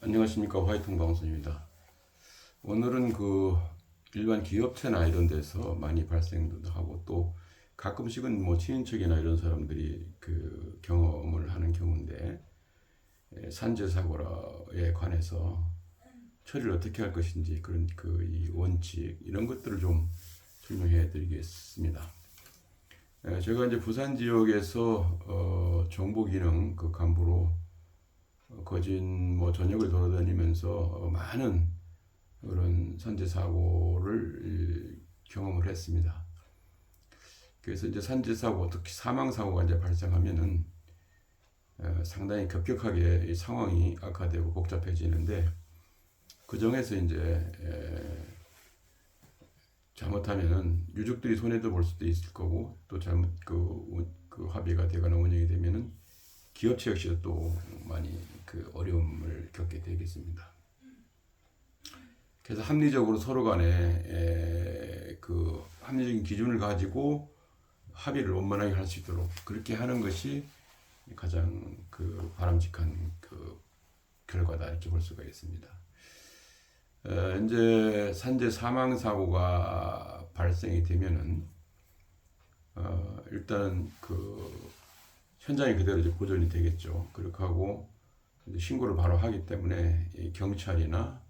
안녕하십니까, 화이팅 방송입니다. 오늘은 일반 기업체나 이런 데서 많이 발생도 하고 또 가끔씩은 뭐 친인척이나 이런 사람들이 경험을 하는 경우인데, 산재 사고에 관해서 처리를 어떻게 할 것인지 그런 이 원칙 이런 것들을 좀 설명해 드리겠습니다. 제가 이제 부산 지역에서 정보기능 간부로 거진 뭐 전역을 돌아다니면서 많은 그런 산재 사고를 경험을 했습니다. 그래서 이제 산재 사고, 특히 사망 사고가 이제 발생하면은 상당히 급격하게 이 상황이 악화되고 복잡해지는데, 그 중에서 이제 잘못하면은 유족들이 손해도 볼 수도 있을 거고, 또 잘못 합의가 되거나 운영이 되면은 기업체 역시도 또 많이 어려움을 겪게 되겠습니다. 그래서 합리적으로 서로 간에 합리적인 기준을 가지고 합의를 원만하게 할 수 있도록 그렇게 하는 것이 가장 바람직한 결과다, 이렇게 볼 수가 있습니다. 이제 산재 사망 사고가 발생이 되면은 일단은 현장이 그대로 이제 보존이 되겠죠. 그렇게 하고 신고를 바로 하기 때문에 경찰이나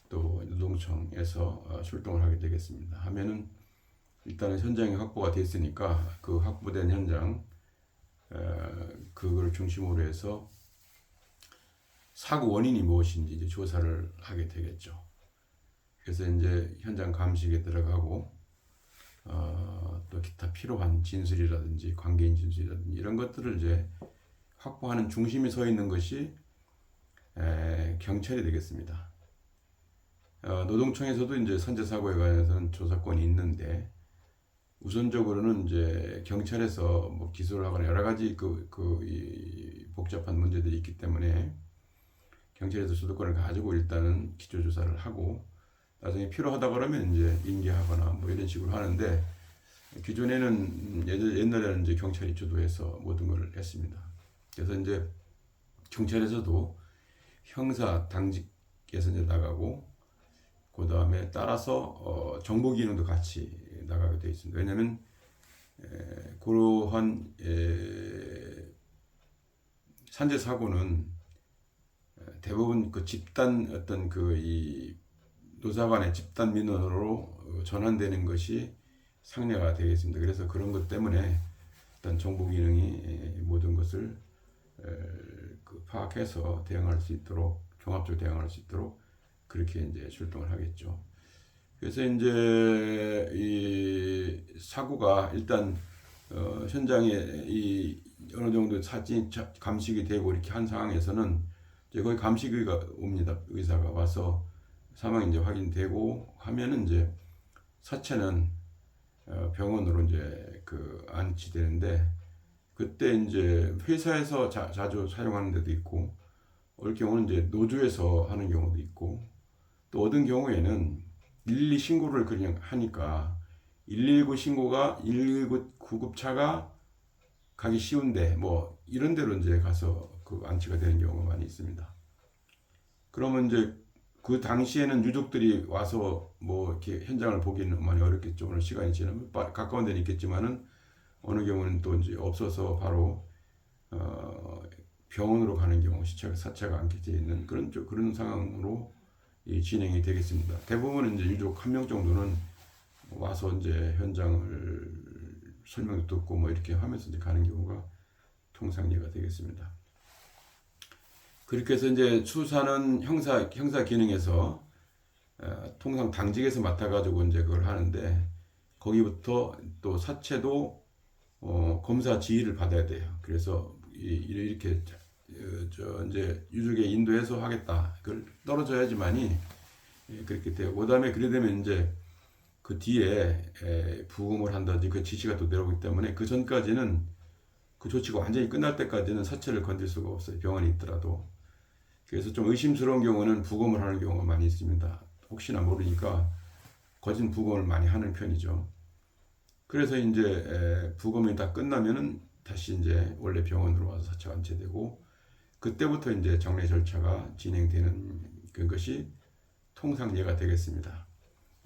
또 노동청에서 출동을 하게 되겠습니다. 하면은 일단은 현장이 확보가 됐으니까 그 확보된 현장 그걸 중심으로 해서 사고 원인이 무엇인지 이제 조사를 하게 되겠죠. 그래서 이제 현장 감식에 들어가고 또 기타 필요한 진술이라든지 관계인 진술이라든지 이런 것들을 이제 확보하는 중심이 서 있는 것이 경찰이 되겠습니다. 노동청에서도 이제 산재 사고에 관해서는 조사권이 있는데, 우선적으로는 이제 경찰에서 뭐 기소를 하거나 여러 가지 이 복잡한 문제들이 있기 때문에 경찰에서 주도권을 가지고 일단은 기초 조사를 하고, 나중에 필요하다 그러면 이제 인계하거나 뭐 이런 식으로 하는데, 기존에는 옛날에는 이제 경찰이 주도해서 모든 걸 했습니다. 그래서 이제 경찰에서도 형사 당직에서 이제 나가고, 그 다음에 따라서 정보 기능도 같이 나가게 되어 있습니다. 왜냐하면 그러한 산재 사고는 대부분 집단 어떤 이 노사 간의 집단 민원으로 전환되는 것이 상례가 되겠습니다. 그래서 그런 것 때문에 일단 정보 기능이 모든 것을 파악해서 대응할 수 있도록, 종합적으로 대응할 수 있도록 그렇게 이제 출동을 하겠죠. 그래서 이제 이 사고가 일단 현장에 이 어느 정도 사진 감식이 되고 이렇게 한 상황에서는 이제 거의 감식의가 옵니다. 의사가 와서 사망이 이제 확인되고 하면은 이제 사체는 병원으로 이제 안치되는데, 그때 이제 회사에서 자주 사용하는 데도 있고, 어떨 경우는 이제 노조에서 하는 경우도 있고, 또 어떤 경우에는 112 신고를 그냥 하니까 119 신고가 119 구급차가 가기 쉬운데 뭐 이런 데로 이제 가서 안치가 되는 경우가 많이 있습니다. 그러면 이제 그 당시에는 유족들이 와서 뭐 이렇게 현장을 보기는 많이 어렵겠죠. 오늘 시간이 지나면 가까운 데는 있겠지만은 어느 경우는 또 이제 없어서 바로 병원으로 가는 경우, 사체가 안겨져 있는 그런 상황으로 진행이 되겠습니다. 대부분은 이제 유족 한 명 정도는 와서 이제 현장을 설명도 듣고 뭐 이렇게 하면서 이제 가는 경우가 통상예가 되겠습니다. 그렇게 해서 이제 수사는 형사 기능에서 통상 당직에서 맡아가지고 이제 그걸 하는데, 거기부터 또 사체도 검사 지휘를 받아야 돼요. 그래서 이렇게 이제 유족에 인도해서 하겠다. 그걸 떨어져야지만이 그렇게 돼요. 그 다음에 그래 되면 이제 그 뒤에 부검을 한다든지 그 지시가 또 내려오기 때문에 그 전까지는 그 조치가 완전히 끝날 때까지는 사체를 건들 수가 없어요. 병원에 있더라도. 그래서 좀 의심스러운 경우는 부검을 하는 경우가 많이 있습니다. 혹시나 모르니까 거진 부검을 많이 하는 편이죠. 그래서 이제 부검이 다 끝나면은 다시 이제 원래 병원으로 와서 사체가 안치되고, 그때부터 이제 장례 절차가 진행되는 그것이 통상예가 되겠습니다.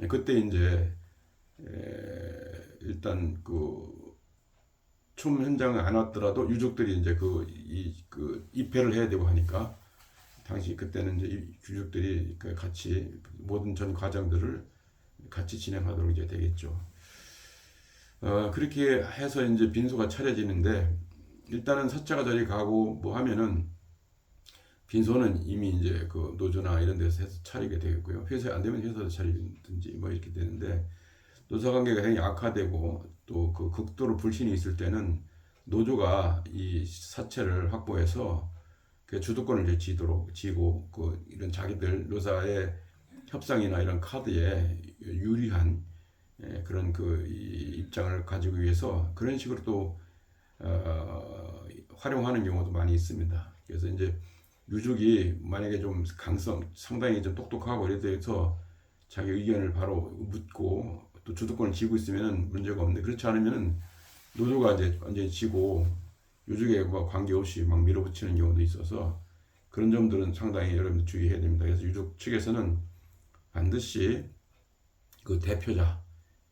그때 이제 일단 춤 현장에 안 왔더라도 유족들이 이제 입회를 해야 되고 하니까 당시 그때는 이제 유족들이 같이 모든 전 과정들을 같이 진행하도록 이제 되겠죠. 그렇게 해서 이제 빈소가 차려지는데 일단은 사자가 저리 가고 뭐 하면은 빈소는 이미 이제 그 노조나 이런 데서 해서 차리게 되겠고요. 회사 안 되면 회사에서 차리든지 뭐 이렇게 되는데 노사 관계가 굉장히 악화되고 또 그 극도로 불신이 있을 때는 노조가 이 사채를 확보해서 그 주도권을 이제 지고 이런 자기들 노사의 협상이나 이런 카드에 유리한 그런 이 입장을 가지기 위해서 그런 식으로 또 활용하는 경우도 많이 있습니다. 그래서 이제 유족이 만약에 좀 상당히 좀 똑똑하고 이래 돼서 자기 의견을 바로 묻고 또 주도권을 쥐고 있으면 문제가 없는데 그렇지 않으면 노조가 이제 완전히 지고 유족에 관계없이 막 밀어붙이는 경우도 있어서 그런 점들은 상당히 여러분들 주의해야 됩니다. 그래서 유족 측에서는 반드시 그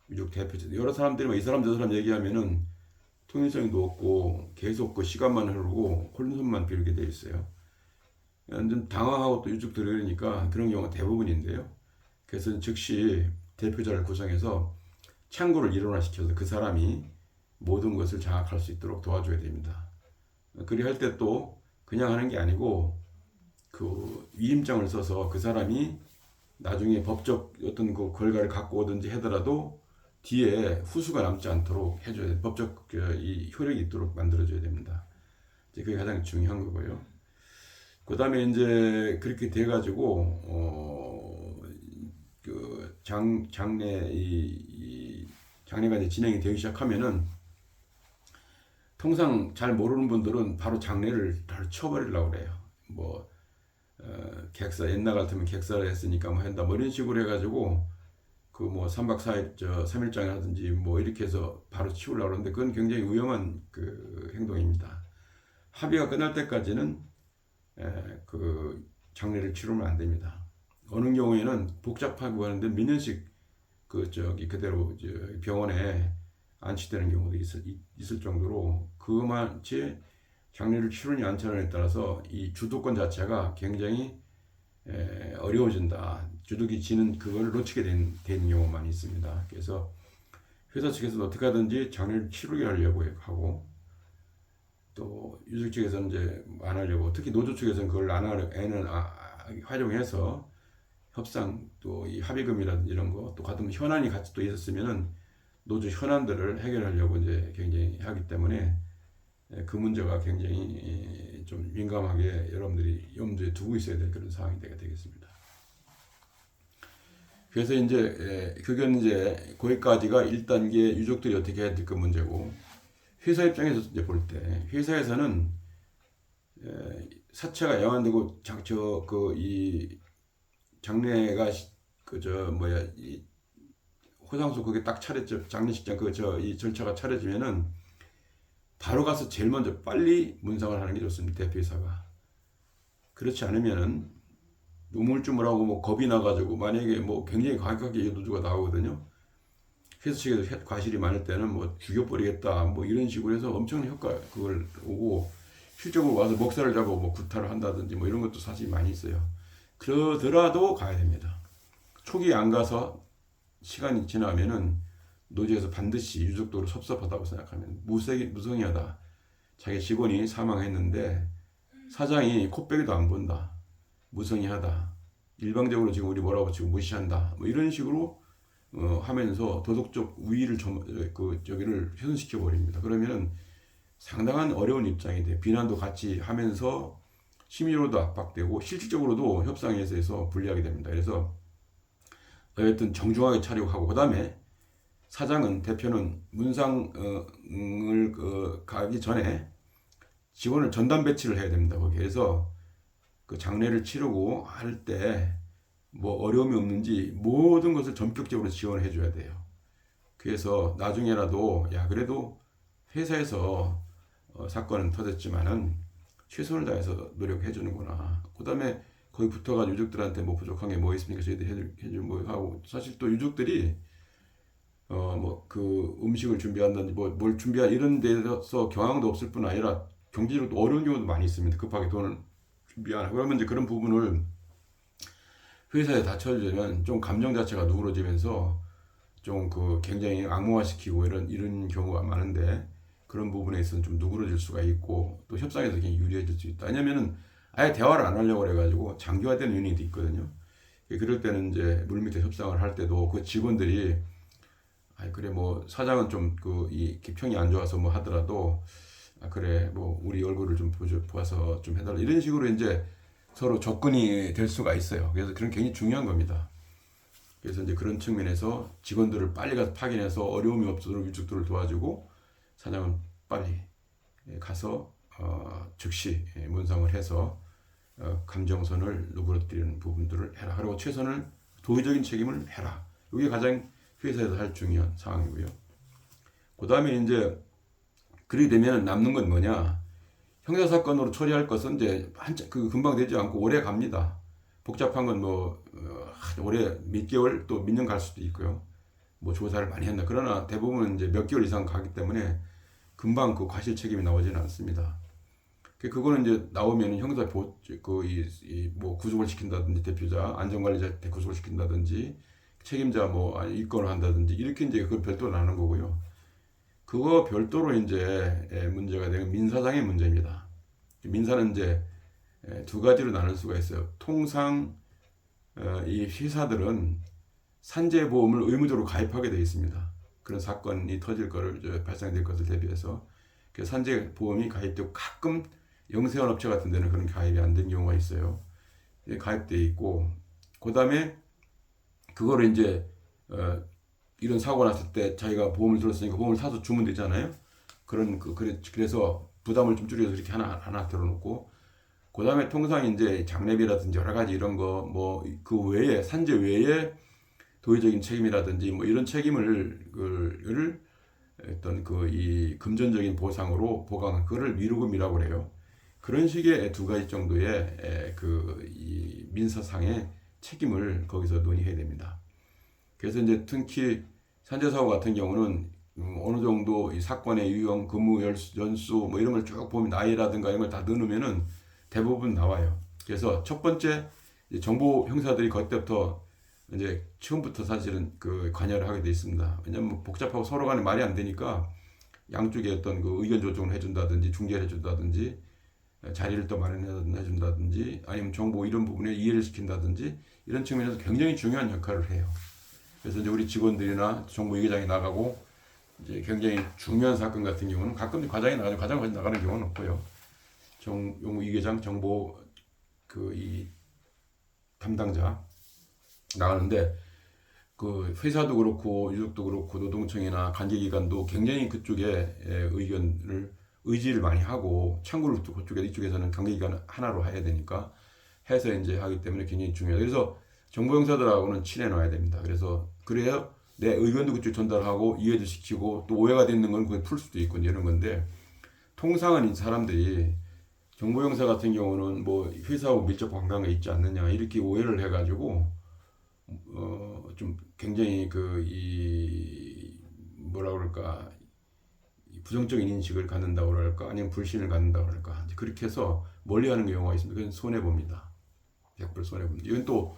유족 대표자, 여러 사람들이 이 사람 저 사람 얘기하면은 통일성도 없고 계속 그 시간만 흐르고 혼선만 빌게 돼 있어요. 좀 당황하고 또 유족들이 그러니까 그런 경우가 대부분인데요. 그래서 즉시 대표자를 구성해서 창구를 일원화시켜서 그 사람이 모든 것을 장악할 수 있도록 도와줘야 됩니다. 그리 할 때 또 그냥 하는 게 아니고 그 위임장을 써서 그 사람이 나중에 법적 어떤 그 결과를 갖고 오든지 하더라도 뒤에 후수가 남지 않도록 해줘야 돼. 법적 이 효력이 있도록 만들어줘야 됩니다. 이제 그게 가장 중요한 거고요. 그 다음에 이제 그렇게 돼가지고 장례가 이제 진행이 되기 시작하면은 통상 잘 모르는 분들은 바로 장례를 바로 쳐버리려고 그래요. 객사 옛날 같으면 객사를 했으니까 뭐 한다 뭐 이런 식으로 해가지고 그 뭐 3박 4일 3일장을 하든지 뭐 이렇게 해서 바로 치우려고 그러는데 그건 굉장히 위험한 그 행동입니다. 합의가 끝날 때까지는 그 장례를 치르면 안 됩니다. 어느 경우에는 복잡하고 하는데 몇 년씩 그대로 병원에 안치되는 경우도 있을 정도로 그것만치 장례를 치르냐 안 치르냐에 따라서 이 주도권 자체가 굉장히 어려워진다. 주도기 지는 그걸 놓치게 되는 경우가 많이 있습니다. 그래서 회사 측에서도 어떻게 하든지 장례를 치르게 하려고 하고 또 유족 측에서는 이제 안 하려고 특히 노조 측에서는 그걸 안 하려고 애는 활용해서 협상 또 이 합의금이라든지 이런 거 또 같은 현안이 같이 또 있었으면은 노조 현안들을 해결하려고 이제 굉장히 하기 때문에 그 문제가 굉장히 좀 민감하게 여러분들이 염두에 두고 있어야 될 그런 상황이 되겠습니다. 그래서 이제 그건 이제 거기까지가 1단계 유족들이 어떻게 해야 될 그 문제고 회사 입장에서 이제 볼 때 회사에서는 사채가 양환되고 이 장례가 이 호상수 그게 딱 차렸죠. 장례식장 이 절차가 차려지면은 바로 가서 제일 먼저 빨리 문상을 하는 게 좋습니다. 대표이사가. 그렇지 않으면은 우물쭈물하고 뭐 겁이 나가지고 만약에 뭐 굉장히 과격하게 노조가 나오거든요. 회사 측에서 과실이 많을 때는 뭐 죽여버리겠다 뭐 이런 식으로 해서 엄청난 효과 그걸 오고 실적으로 와서 목살을 잡고 뭐 구타를 한다든지 뭐 이런 것도 사실 많이 있어요. 그러더라도 가야 됩니다. 초기에 안 가서 시간이 지나면은 노조에서 반드시 유족도로 섭섭하다고 생각하면 무성의하다. 자기 직원이 사망했는데 사장이 코빼기도 안 본다. 무성의하다. 일방적으로 지금 우리 뭐라고 지금 무시한다. 뭐 이런 식으로 하면서 도덕적 우위를 저기를 훼손시켜 버립니다. 그러면은 상당한 어려운 입장이 돼. 비난도 같이 하면서 심리로도 압박되고 실질적으로도 협상에서 불리하게 됩니다. 그래서 어쨌든 정중하게 차리고 하고 그다음에 대표는 문상을 가기 전에 직원을 전담 배치를 해야 됩니다. 거기에서 그 장례를 치르고 할 때 뭐 어려움이 없는지 모든 것을 전격적으로 지원해 줘야 돼요. 그래서 나중에라도 그래도 회사에서 사건은 터졌지만은 최선을 다해서 노력해 주는구나. 그다음에 거기 붙어가지고 유족들한테 뭐 부족한 게 뭐 있습니까? 저희들 해줄 뭐 하고 사실 또 유족들이 뭐 그 음식을 준비한다든지 뭐 뭘 준비한 이런 데서 경황도 없을 뿐 아니라 경제적으로 또 어려운 경우도 많이 있습니다. 급하게 돈을 준비하나 그러면 이제 그런 부분을 회사에 다 쳐주면 좀 감정 자체가 누그러지면서 좀 그 굉장히 악몽화시키고 이런 경우가 많은데 그런 부분에 있어서는 좀 누그러질 수가 있고 또 협상에서 굉장히 유리해질 수 있다. 왜냐면은 아예 대화를 안 하려고 그래가지고 장기화되는 유닛이 있거든요. 그럴 때는 이제 물밑에 협상을 할 때도 그 직원들이 아 그래 뭐 사장은 좀 그 이 기평이 안 좋아서 뭐 하더라도 아 그래 뭐 우리 얼굴을 좀 보아서 좀 해달라 이런 식으로 이제 서로 접근이 될 수가 있어요. 그래서 그런 게 굉장히 중요한 겁니다. 그래서 이제 그런 측면에서 직원들을 빨리 가서 파견해서 어려움이 없도록 유족들을 도와주고 사장은 빨리 가서 즉시 문상을 해서 감정선을 누그러뜨리는 부분들을 해라. 그리고 최선을 도의적인 책임을 해라. 이게 가장 회사에서 할 중요한 상황이고요. 그 다음에 이제 그렇게 되면 남는 건 뭐냐? 형사사건으로 처리할 것은 이제 그 금방 되지 않고 오래 갑니다. 복잡한 건 뭐 올해 몇 개월 또 몇 년 갈 수도 있고요. 뭐 조사를 많이 한다. 그러나 대부분은 이제 몇 개월 이상 가기 때문에 금방 그 과실 책임이 나오지는 않습니다. 그거는 이제 나오면 형사 뭐 구속을 시킨다든지 대표자 안전관리자 구속을 시킨다든지 책임자 뭐 입건을 한다든지 이렇게 이제 그 별도로 나는 거고요. 그거 별도로 이제 문제가 되는 민사상의 문제입니다. 민사는 이제 두 가지로 나눌 수가 있어요. 통상 이 회사들은 산재보험을 의무적으로 가입하게 되어 있습니다. 그런 사건이 터질 거를 발생될 것을 대비해서 그 산재보험이 가입되고 가끔 영세한 업체 같은 데는 그런 가입이 안 된 경우가 있어요. 가입되어 있고 그 다음에 그거를 이제 이런 사고 났을 때 자기가 보험을 들었으니까 보험을 사서 주면 되잖아요. 그래서 부담을 좀 줄여서 이렇게 하나 들어놓고 그 다음에 통상 이제 장례비라든지 여러 가지 이런 거 뭐 그 외에 산재 외에 도의적인 책임이라든지 뭐 이런 책임을 어떤 그 이 금전적인 보상으로 보강 그거를 미루금이라고 그래요. 그런 식의 두 가지 정도의 그 이 민사상의 책임을 거기서 논의해야 됩니다. 그래서 이제 특히 산재 사고 같은 경우는 어느 정도 이 사건의 유형, 근무 연수 뭐 이런 걸 쭉 보면 나이라든가 이런 걸 다 넣으면은 대부분 나와요. 그래서 첫 번째 정보 형사들이 그때부터 이제 처음부터 사실은 그 관여를 하게 돼 있습니다. 왜냐하면 복잡하고 서로 간에 말이 안 되니까 양쪽에 어떤 그 의견 조정을 해준다든지 중재를 해준다든지 자리를 또 마련해준다든지 아니면 정보 이런 부분에 이해를 시킨다든지 이런 측면에서 굉장히 중요한 역할을 해요. 그래서 이제 우리 직원들이나 정보 이계장이 나가고 이제 굉장히 중요한 사건 같은 경우는 가끔 과장이 나가죠. 과장까지 나가는 경우는 없고요. 용무 이계장 정보 그 이 담당자 나가는데 그 회사도 그렇고 유족도 그렇고 노동청이나 관계기관도 굉장히 그쪽에 의지를 많이 하고 참고로 또 그쪽에 이쪽에서는 관계기관 하나로 해야 되니까 해서 이제 하기 때문에 굉장히 중요해요. 그래서 정보 형사들하고는 친해 놔야 됩니다. 그래야 내 의견도 그쪽 전달하고 이해도 시키고 또 오해가 되는 건 그걸 풀 수도 있고 이런 건데 통상은 이 사람들이 정보 형사 같은 경우는 뭐 회사하고 밀접 관계가 있지 않느냐 이렇게 오해를 해가지고 좀 굉장히 그 이 뭐라 그럴까 부정적인 인식을 갖는다고 그럴까 아니면 불신을 갖는다고 그럴까 그렇게 해서 멀리하는 경우가 있습니다. 그건 손해 봅니다. 100% 손해 봅니다. 이건 또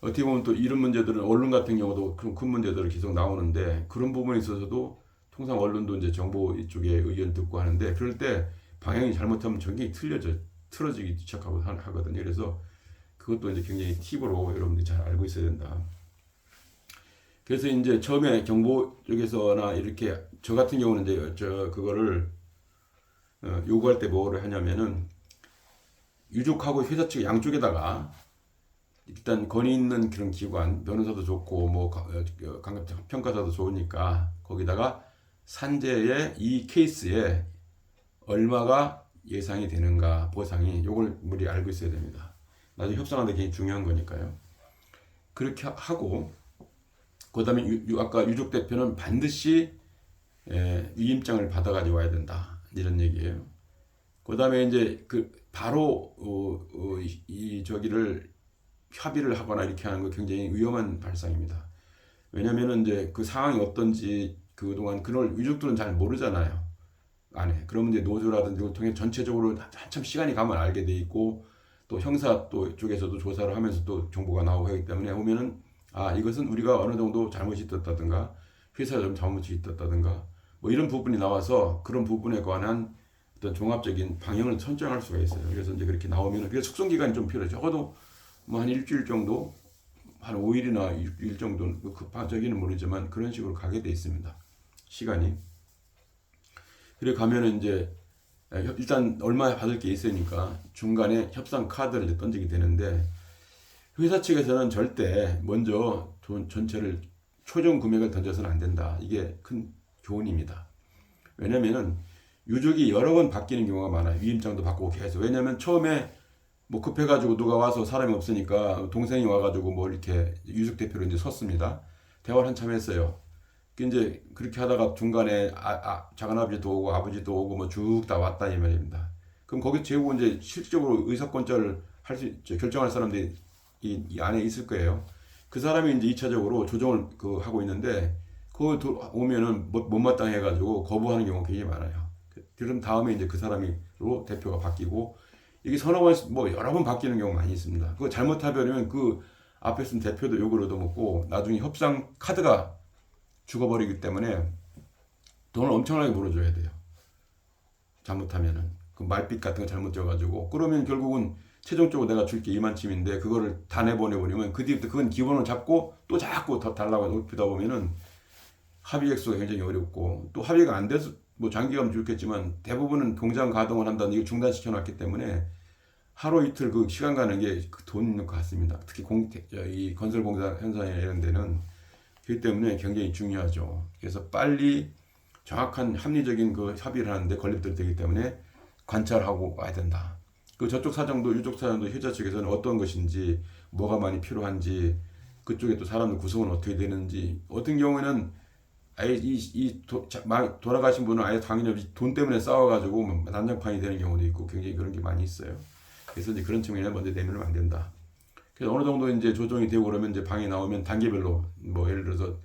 어떻게 보면 또 이런 문제들은 언론 같은 경우도 큰 문제들이 계속 나오는데 그런 부분에 있어서도 통상 언론도 이제 정보 이쪽에 의견 듣고 하는데 그럴 때 방향이 잘못하면 전경이 틀어지기 시작하거든요. 그래서 그것도 이제 굉장히 팁으로 여러분들이 잘 알고 있어야 된다. 그래서 이제 처음에 정보 쪽에서나 이렇게 저 같은 경우는 이제 그거를 요구할 때 뭐를 하냐면은 유족하고 회사 측 양쪽에다가 일단 권위 있는 그런 기관 변호사도 좋고 뭐 강력 평가사도 좋으니까 거기다가 산재의 이 케이스에 얼마가 예상이 되는가 보상이 요걸 우리 알고 있어야 됩니다. 나중에 협상하는 데 굉장히 중요한 거니까요. 그렇게 하고 그 다음에 아까 유족 대표는 반드시 위임장을 받아가지고 와야 된다 이런 얘기예요. 그다음에 이제 그 바로 저기를 협의를 하거나 이렇게 하는 거 굉장히 위험한 발상입니다. 왜냐면은 이제 그 상황이 어떤지 그동안 그걸 유족들은 잘 모르잖아요. 안에. 그러면 이제 노조라든지 이걸 통해 전체적으로 한참 시간이 가면 알게 돼 있고 또 형사 또 쪽에서도 조사를 하면서 또 정보가 나오고 하기 때문에 오면은 아 이것은 우리가 어느 정도 잘못이 있었다든가 회사에 좀 잘못이 있었다든가 뭐 이런 부분이 나와서 그런 부분에 관한 어떤 종합적인 방향을 선정할 수가 있어요. 그래서 이제 그렇게 나오면은 그게 숙성 기간이 좀 필요해요. 적어도 뭐 한 일주일 정도 한 5일이나 6일 정도 급하기는 모르지만 그런 식으로 가게 돼 있습니다. 시간이. 그래 가면은 이제 일단 얼마 받을 게 있으니까 중간에 협상 카드를 이제 던지게 되는데 회사 측에서는 절대 먼저 돈 전체를 초정 금액을 던져서는 안 된다. 이게 큰 교훈입니다. 왜냐면은 유족이 여러 번 바뀌는 경우가 많아요. 위임장도 바꾸고 계속. 왜냐면 처음에 뭐 급해가지고 누가 와서 사람이 없으니까 동생이 와가지고 뭐 이렇게 유족 대표로 이제 섰습니다. 대화를 한참 했어요. 이제 그렇게 하다가 중간에 작은아버지도 오고 아버지도 오고 뭐 쭉 다 왔다 이 말입니다. 그럼 거기 재고 이제 실질적으로 의사권자를 할 수 결정할 사람들이 이 안에 있을 거예요. 그 사람이 이제 2차적으로 조정을 하고 있는데 그거 오면은 못마땅해가지고 거부하는 경우가 굉장히 많아요. 그럼 다음에 이제 그 사람이로 대표가 바뀌고 이게 서너 번, 뭐 여러 번 바뀌는 경우가 많이 있습니다. 그거 잘못하면 그 앞에 쓴 대표도 욕을 얻어먹고 나중에 협상 카드가 죽어버리기 때문에 돈을 엄청나게 물어줘야 돼요. 잘못하면은. 그 말빚 같은 거 잘못 져가지고. 그러면 결국은 최종적으로 내가 줄게 이만큼인데 그거를 다 내보내버리면 그 뒤부터 그건 기본을 잡고 또 자꾸 더 달라고 높이다 보면은 합의 액수가 굉장히 어렵고 또 합의가 안 돼서 뭐 장기간 줄겠지만 대부분은 공장 가동을 한다는 이거 중단시켜 놨기 때문에 하루 이틀 그 시간 가는 게 돈 있는 것 같습니다. 특히 이 건설 공사 현장이나 이런 데는 그렇기 때문에 굉장히 중요하죠. 그래서 빨리 정확한 합리적인 그 합의를 하는데 걸림돌이 되기 때문에 관찰하고 와야 된다. 그 저쪽 사정도 유족 사정도 효자 측에서는 어떤 것인지 뭐가 많이 필요한지 그쪽에 또 사람들 구성은 어떻게 되는지 어떤 경우에는 아예 돌아가신 분은 아예 당연히 없이 돈 때문에 싸워가지고 난장판이 되는 경우도 있고 굉장히 그런 게 많이 있어요. 그래서 이제 그런 측면에 먼저 내밀면 안 된다. 그래서 어느 정도 이제 조정이 되고 그러면 이제 방이 나오면 단계별로 뭐 예를 들어서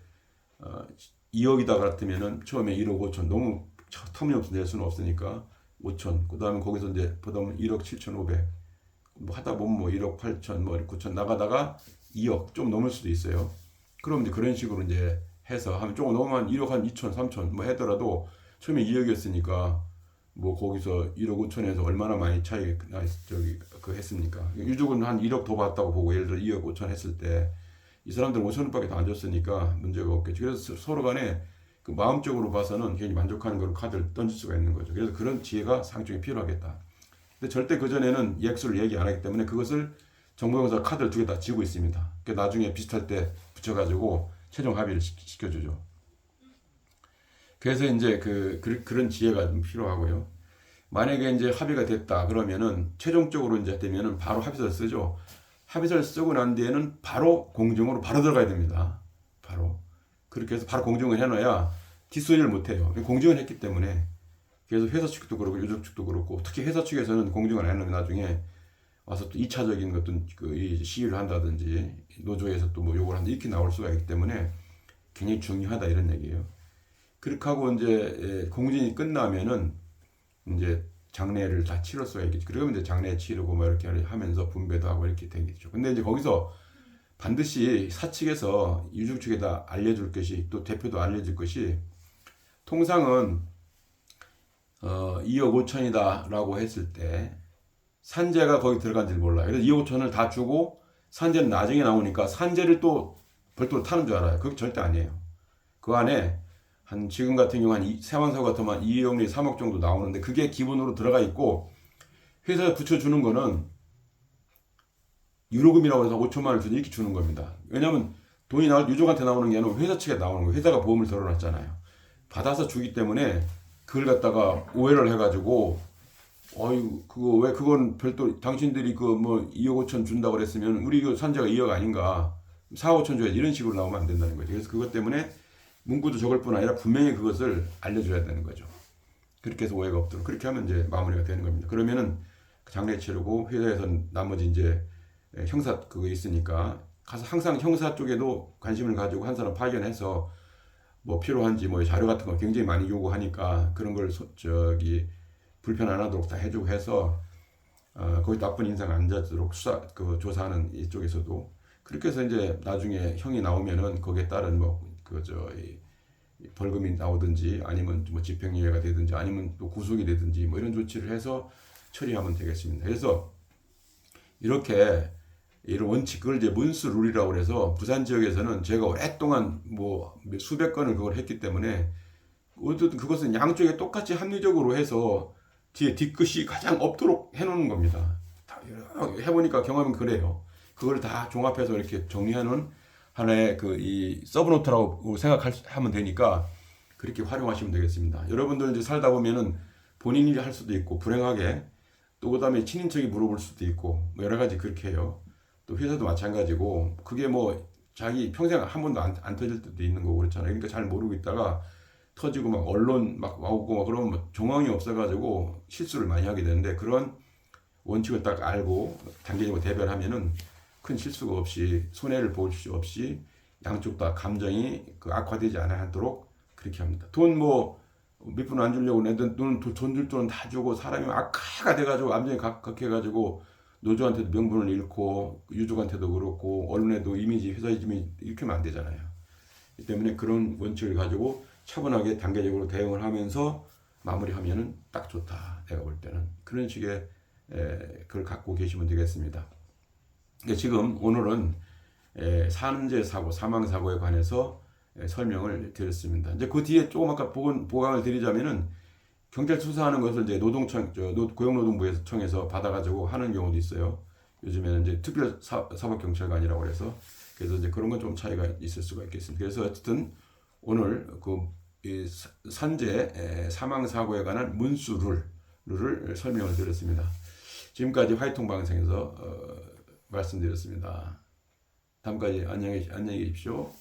2억이다 같으면은 처음에 1억 5천 너무 터무니없이 낼 수는 없으니까 5천 그다음에 거기서 이제 보다 보면 1억 7,500 뭐 하다 보면 뭐 1억 8천 뭐 9천 나가다가 2억 좀 넘을 수도 있어요. 그럼 이제 그런 식으로 이제 해서 하면 조금 넘으면 1억 한 2천 3천 뭐 하더라도 처음에 2억이었으니까 뭐 거기서 1억 5천에서 얼마나 많이 차이 했습니까? 유족은 한 1억 더 받았다고 보고 예를 들어 2억 5천 했을 때 이 사람들은 5천 원밖에 더 안 줬으니까 문제가 없겠죠. 그래서 서로 간에 그 마음적으로 봐서는 굉장히 만족하는 걸 카드를 던질 수가 있는 거죠. 그래서 그런 지혜가 상당히 필요하겠다. 근데 절대 그 전에는 액수를 얘기 안 하기 때문에 그것을 정보공사 카드를 두 개 다 쥐고 있습니다. 그러니까 나중에 비슷할 때 붙여가지고 최종 합의를 시켜주죠. 그래서 이제 그런 지혜가 좀 필요하고요. 만약에 이제 합의가 됐다 그러면은 최종적으로 이제 되면은 바로 합의서를 쓰죠. 합의서를 쓰고 난 뒤에는 바로 공증으로 바로 들어가야 됩니다. 바로 그렇게 해서 바로 공증을 해놔야 뒷소리를 못 해요. 공증을 했기 때문에 그래서 회사 측도 그렇고 유족 측도 그렇고 특히 회사 측에서는 공증을 안 해놓으면 나중에 와서 또 2차적인 것도 시위를 한다든지 노조에서 또 뭐 요구를 한다 이렇게 나올 수가 있기 때문에 굉장히 중요하다 이런 얘기예요. 그렇게 하고 이제 공진이 끝나면은 이제 장례를 다 치를 수가 있겠죠. 그러면 이제 장례 치르고 뭐 이렇게 하면서 분배도 하고 이렇게 되겠죠. 근데 이제 거기서 반드시 사측에서 유족 측에다 알려줄 것이 또 대표도 알려줄 것이 통상은 2억 5천이다 라고 했을 때 산재가 거기 들어간지를 몰라요. 그래서 2억 5천을 다 주고 산재는 나중에 나오니까 산재를 또 별도로 타는 줄 알아요. 그게 절대 아니에요. 그 안에 한 지금 같은 경우 한 세완사고 같으면 2억 내 3억 정도 나오는데 그게 기본으로 들어가 있고 회사에 붙여주는 거는 유로금이라고 해서 5천만 원을 이렇게 주는 겁니다. 왜냐하면 돈이 유족한테 나오는 게 아니라 회사 측에 나오는 거예요. 회사가 보험을 들어놨잖아요. 받아서 주기 때문에 그걸 갖다가 오해를 해가지고 어유 그거 왜 그건 별도 당신들이 그 뭐 2억 5천 준다고 그랬으면 우리 그 산재가 2억 아닌가 4억 5천 줘야지 이런 식으로 나오면 안 된다는 거죠. 그래서 그것 때문에 문구도 적을 뿐 아니라 분명히 그것을 알려줘야 되는 거죠. 그렇게 해서 오해가 없도록 그렇게 하면 이제 마무리가 되는 겁니다. 그러면은 장례 치르고 회사에서 나머지 이제 형사 그거 있으니까 가서 항상 형사 쪽에도 관심을 가지고 한 사람 파견해서 뭐 필요한지 뭐 자료 같은 거 굉장히 많이 요구하니까 그런 걸 저기 불편 안 하도록 다 해주고 해서 거기 나쁜 인상 안 잡도록 수사 그 조사하는 이쪽에서도 그렇게 해서 이제 나중에 형이 나오면은 거기에 따른 뭐그저 벌금이 나오든지 아니면 뭐 집행유예가 되든지 아니면 또 구속이 되든지 뭐 이런 조치를 해서 처리하면 되겠습니다. 그래서 이렇게 이런 원칙 그걸 이제 문수 룰이라고 그래서 부산 지역에서는 제가 오랫동안 뭐 수백 건을 그걸 했기 때문에 어쨌든 그것은 양쪽에 똑같이 합리적으로 해서 뒤에 뒤끝이 가장 없도록 해놓는 겁니다. 다 해보니까 경험은 그래요. 그걸 다 종합해서 이렇게 정리하는 하나의 그 이 서브노트라고 생각하면 되니까 그렇게 활용하시면 되겠습니다. 여러분들 이제 살다 보면은 본인 일이 할 수도 있고 불행하게 또 그다음에 친인척이 물어볼 수도 있고 뭐 여러 가지 그렇게 해요. 또 회사도 마찬가지고 그게 뭐 자기 평생 한 번도 안 터질 때도 있는 거고 그렇잖아요. 그러니까 잘 모르고 있다가 터지고 막 언론 막 오고 막 그러면 뭐 정황이 없어가지고 실수를 많이 하게 되는데 그런 원칙을 딱 알고 단계적으로 대별하면은 큰 실수가 없이 손해를 볼 수 없이 양쪽 다 감정이 그 악화되지 않도록 그렇게 합니다. 돈 뭐 몇 푼 안 주려고 내던 돈 줄 돈은 다 주고 사람이 악화가 돼가지고 감정이 각각해가지고 노조한테도 명분을 잃고 유족한테도 그렇고 언론에도 이미지 회사 이미지 이렇게 하면 안 되잖아요. 이 때문에 그런 원칙을 가지고 차분하게 단계적으로 대응을 하면서 마무리하면은 딱 좋다. 내가 볼 때는 그런 식의 그걸 갖고 계시면 되겠습니다. 지금 오늘은 산재 사고, 사망 사고에 관해서 설명을 드렸습니다. 이제 그 뒤에 조금 아까 보강을 드리자면은 경찰 수사하는 것을 이제 노동청, 고용노동부에서 청에서 받아가지고 하는 경우도 있어요. 요즘에는 이제 특별 사법경찰관이라고 해서 그래서 이제 그런 건 좀 차이가 있을 수가 있겠습니다. 그래서 어쨌든 오늘 그 산재 사망 사고에 관한 문수 룰을 설명을 드렸습니다. 지금까지 화이통 방송에서 말씀드렸습니다. 다음까지 안녕히 계십시오.